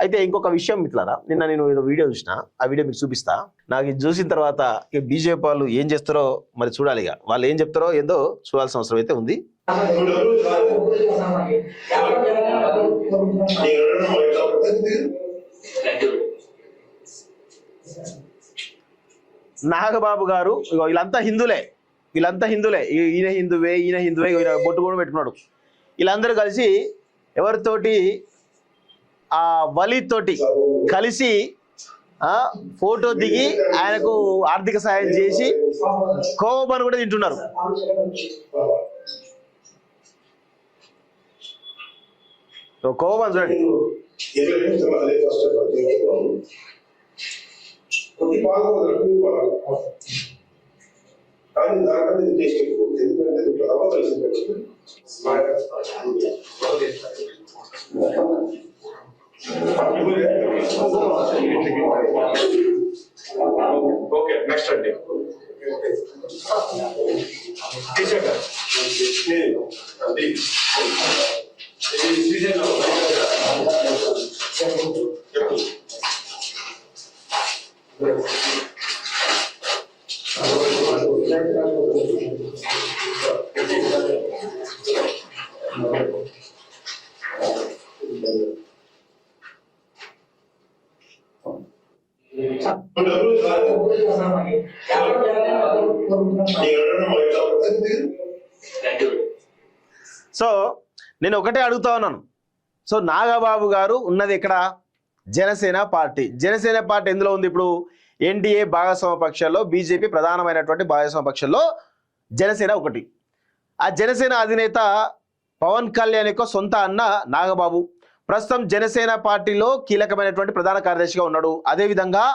అయితే ఇంకొక విషయం మిత్రులారా, నిన్న నేను ఏదో వీడియో చూసిన, ఆ వీడియో మీకు చూపిస్తా. నాకు ఇది చూసిన తర్వాత ఇక బీజేపీ వాళ్ళు ఏం చేస్తారో మరి చూడాలి. ఇక వాళ్ళు ఏం చెప్తారో ఏందో చూడాల్సిన అవసరం అయితే ఉంది. నాగబాబు గారు వీళ్ళంతా హిందువులే, ఈయన హిందువే, ఈయన బొట్టు కూడా పెట్టుకున్నాడు. వీళ్ళందరూ కలిసి ఎవరితోటి ఆ వలీతోటి కలిసి ఫోటో దిగి ఆయనకు ఆర్థిక సాయం చేసి కోవబాను కూడా తింటున్నారు. కోవబాను చూడండి. కానీ దానికన్నా ఇది టేస్ట్ ఎక్కువ, ఎందుకంటే దీంట్లో రవ్వ కలిసి ఓకే. నెక్స్ట్ అండి సో నేను ఒకటే అడుగుతా ఉన్నాను. సో నాగబాబు గారు ఉన్నది ఇక్కడ జనసేన పార్టీ. జనసేన పార్టీ ఎందులో ఉంది? ఇప్పుడు ఎన్డీఏ భాగస్వామ్య పక్షాల్లో బీజేపీ ప్రధానమైనటువంటి భాగస్వామ్య పక్షాల్లో జనసేన ఒకటి. ఆ జనసేన అధినేత పవన్ కళ్యాణ్ యొక్క సొంత అన్న నాగబాబు ప్రస్తుతం జనసేన పార్టీలో కీలకమైనటువంటి ప్రధాన కార్యదర్శిగా ఉన్నాడు. అదేవిధంగా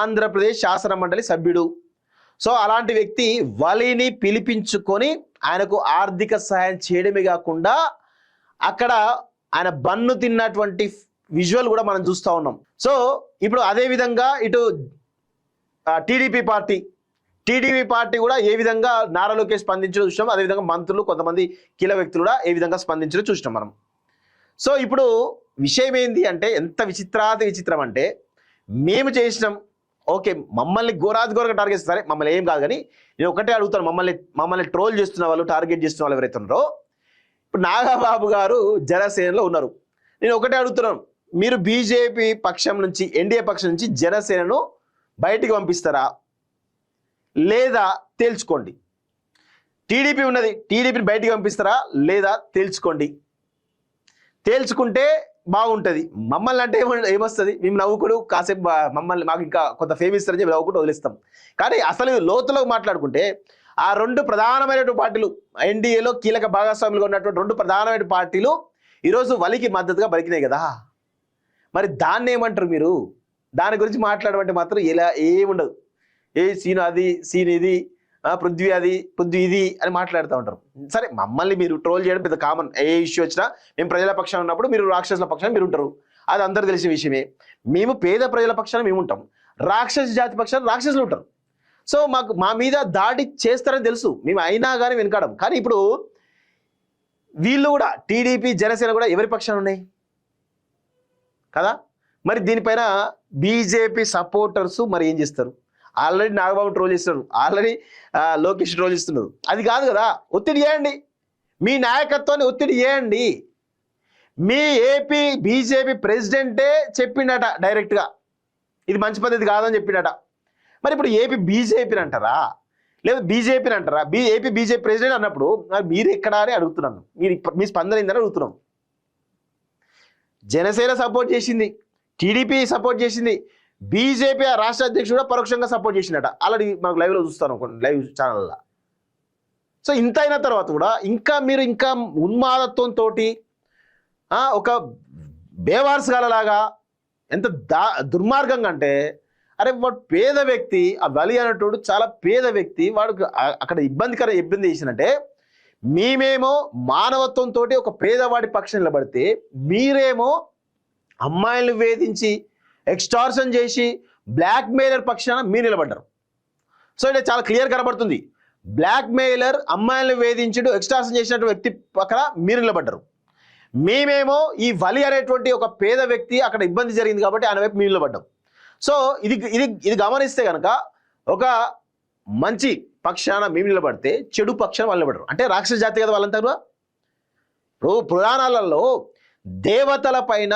ఆంధ్రప్రదేశ్ శాసన మండలి సభ్యుడు. సో అలాంటి వ్యక్తి వలీని పిలిపించుకొని ఆయనకు ఆర్థిక సహాయం చేయడమే కాకుండా అక్కడ ఆయన బన్ను తిన్నటువంటి విజువల్ కూడా మనం చూస్తూ ఉన్నాం. సో ఇప్పుడు అదేవిధంగా ఇటు టీడీపీ పార్టీ కూడా ఏ విధంగా నారా లోకేష్ స్పందించడం చూసినాం. అదేవిధంగా మంత్రులు, కొంతమంది కీలక వ్యక్తులు కూడా ఏ విధంగా స్పందించడం చూసినాం మనం. సో ఇప్పుడు విషయం ఏంది అంటే, ఎంత విచిత్రం అంటే, మేము చేసినాం ఓకే, మమ్మల్ని ఘోరంగా టార్గెట్ చేస్తారు. మమ్మల్ని ఏం కాదు, కానీ నేను ఒకటే అడుగుతాను, మమ్మల్ని ట్రోల్ చేస్తున్న వాళ్ళు, టార్గెట్ చేస్తున్న వాళ్ళు ఎవరైతే ఉన్నారో, ఇప్పుడు నాగబాబు గారు జనసేనలో ఉన్నారు. నేను ఒకటే అడుగుతున్నాను, మీరు బీజేపీ పక్షం నుంచి, ఎన్డీఏ పక్షం నుంచి జనసేనను బయటికి పంపిస్తారా లేదా తేల్చుకోండి. టీడీపీ ఉన్నది, టీడీపీని బయటికి పంపిస్తారా లేదా తేల్చుకోండి. తేల్చుకుంటే బాగుంటుంది. మమ్మల్ని అంటే ఏమొస్తుంది, మేము నవ్వుకుడు కాసేపు మాకు ఇంకా కొంత ఫేమ్ ఇస్తారని చెప్పి నవ్వుకుంటూ వదిలిస్తాం. కానీ అసలు లోతులో మాట్లాడుకుంటే ఆ రెండు ప్రధానమైనటువంటి పార్టీలు, ఎన్డీఏలో కీలక భాగస్వాములుగా ఉన్నటువంటి రెండు ప్రధానమైన పార్టీలు ఈరోజు వలికి మద్దతుగా బలికినాయి కదా. మరి దాన్ని ఏమంటారు మీరు? దాని గురించి మాట్లాడమంటే మాత్రం ఇలా ఏముండదు. సీను అది, సీన్ ఇది, పృథ్వీ ఇది అని మాట్లాడుతూ ఉంటారు. సరే, మమ్మల్ని మీరు ట్రోల్ చేయడం పెద్ద కామన్. ఏ ఇష్యూ వచ్చినా మేము ప్రజల పక్షాన ఉన్నప్పుడు మీరు రాక్షసుల పక్షాన మీరు ఉంటారు, అది అందరూ తెలిసిన విషయమే. మేము పేద ప్రజల పక్షాన మేము ఉంటాం, రాక్షస జాతి పక్షాన రాక్షసులు ఉంటారు. సో మా మీద దాడి చేస్తారని తెలుసు, మేము అయినా కానీ వెనకాడం. కానీ ఇప్పుడు వీళ్ళు కూడా, టీడీపీ జనసేన కూడా ఎవరి పక్షాన ఉన్నాయి కదా. మరి దీనిపైన బీజేపీ సపోర్టర్స్ మరి ఏం చేస్తారు? ఆల్రెడీ నాగబాబు ట్రోల్ చేస్తున్నారు, ఆల్రెడీ లోకేష్ ట్రోల్ చేస్తున్నారు. అది కాదు కదా, ఒత్తిడి చేయండి, మీ నాయకత్వాన్ని ఒత్తిడి చేయండి. మీ ఏపీ బీజేపీ ప్రెసిడెంటే చెప్పిండట డైరెక్ట్గా, ఇది మంచి పద్ధతి కాదని చెప్పిండట. మరి ఇప్పుడు ఏపీ బీజేపీని అంటారా లేదా బీజేపీని అంటారా? ఏపీ బీజేపీ ప్రెసిడెంట్ అన్నప్పుడు మీరు ఎక్కడా అని అడుగుతున్నాను. మీ స్పందన ఏందని అడుగుతున్నాం. జనసేన సపోర్ట్ చేసింది, టీడీపీ సపోర్ట్ చేసింది, బీజేపీ రాష్ట్ర అధ్యక్షుడు కూడా పరోక్షంగా సపోర్ట్ చేసినట. ఆల్రెడీ మనకు లైవ్లో చూస్తాను, లైవ్ ఛానల్లో. సో ఇంత అయిన తర్వాత కూడా మీరు ఇంకా ఉన్మాదత్వంతో ఒక బేవార్స్ గాలలాగా ఎంత దుర్మార్గంగా అంటే, అరే వాడు పేద వ్యక్తి, ఆ వలి అనేటోడు చాలా పేద వ్యక్తి, వాడు అక్కడ ఇబ్బంది చేసినట్టే. మేమేమో మానవత్వంతో ఒక పేదవాడి పక్షం నిలబడితే, మీరేమో అమ్మాయిలను వేధించి ఎక్స్టార్షన్ చేసి బ్లాక్ మెయిలర్ పక్షాన మీరు నిలబడ్డారు. సో ఇది చాలా క్లియర్ కనబడుతుంది. బ్లాక్ మెయిలర్, అమ్మాయిలను వేధించుడు, ఎక్స్టార్షన్ చేసినటువంటి వ్యక్తి పక్కన మీరు నిలబడ్డారు. మేమేమో ఈ వలి అనేటువంటి ఒక పేద వ్యక్తి అక్కడ ఇబ్బంది జరిగింది కాబట్టి ఆయన వైపు మేము నిలబడ్డాం. సో ఇది గమనిస్తే కనుక ఒక మంచి పక్షాన మేము నిలబడితే చెడు పక్షాన వాళ్ళు నిలబడరు. అంటే రాక్షస జాతి కదా వాళ్ళంతా. ఇప్పుడు పురాణాలలో దేవతల పైన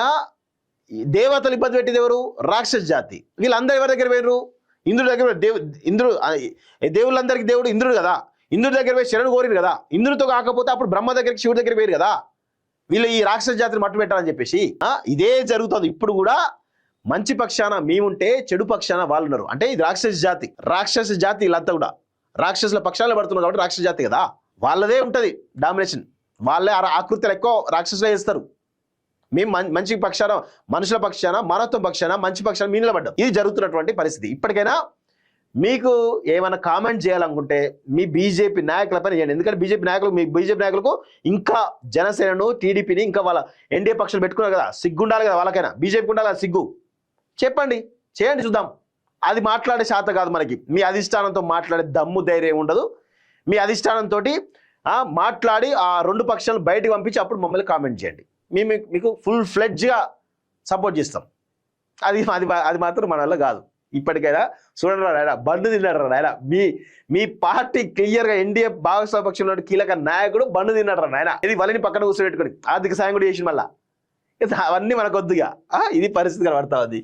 దేవతలు ఇబ్బంది పెట్టేది ఎవరు? రాక్షస జాతి. వీళ్ళందరూ ఎవరి దగ్గర పోయినరు? ఇంద్రుడి దగ్గర. ఇంద్రుడు దేవుళ్ళందరికీ దేవుడు ఇంద్రుడు కదా. ఇంద్రుడి దగ్గర పోయి శరణు కోరిరు కదా. ఇంద్రుడితో కాకపోతే అప్పుడు బ్రహ్మ దగ్గరికి శివుడి దగ్గర పోయారు కదా. వీళ్ళు ఈ రాక్షస జాతిని మట్టు పెట్టాలని చెప్పేసి ఇదే జరుగుతుంది. ఇప్పుడు కూడా మంచి పక్షాన మేముంటే చెడు పక్షాన వాళ్ళు ఉన్నారు. అంటే ఇది రాక్షస జాతి వీళ్ళంతా కూడా రాక్షసుల పక్షాలు పడుతున్నారు కాబట్టి రాక్షస జాతి కదా. వాళ్ళదే ఉంటుంది డామినేషన్. వాళ్ళే ఆకృతులు ఎక్కువ రాక్షసులే చేస్తారు. మేము మంచి పక్షాన, మనుషుల పక్షాన, మానవత్వం పక్షాన, మంచి పక్షాన మీ నిలబడ్డాం. ఇది జరుగుతున్నటువంటి పరిస్థితి. ఇప్పటికైనా మీకు ఏమైనా కామెంట్ చేయాలనుకుంటే మీ బీజేపీ నాయకులపైన చేయండి. ఎందుకంటే బీజేపీ నాయకులకు ఇంకా జనసేనను, టీడీపీని, ఇంకా వాళ్ళ ఎన్డీఏ పక్షాలు పెట్టుకున్నారు కదా, సిగ్గుండాలి కదా వాళ్ళకైనా. బీజేపీకి ఉండాలి కదా సిగ్గు. చెప్పండి, చేయండి, చూద్దాం. అది మాట్లాడే శాత కాదు మనకి. మీ అధిష్టానంతో మాట్లాడే దమ్ము ధైర్యం ఉండదు. మీ అధిష్టానంతో మాట్లాడి ఆ రెండు పక్షాలను బయటకు పంపించి అప్పుడు మమ్మల్ని కామెంట్ చేయండి. మీకు ఫుల్ ఫ్లెడ్జ్గా సపోర్ట్ చేస్తాం. అది మాత్రం మన వల్ల కాదు. ఇప్పటికైనా చూడండి నాయన, బండు తిన్నాడు నాయన. మీ పార్టీ క్లియర్గా ఎన్డీఏ భాగస్వామ్య పక్షంలో కీలక నాయకుడు బండు తిన్నాడు నాయన. ఇది వాళ్ళని పక్కన కూర్చోబెట్టుకొని ఆర్థిక సాయం కూడా చేసి మళ్ళా అవన్నీ మనకొద్దుగా. ఇది పరిస్థితి కనబడతా ఉంది.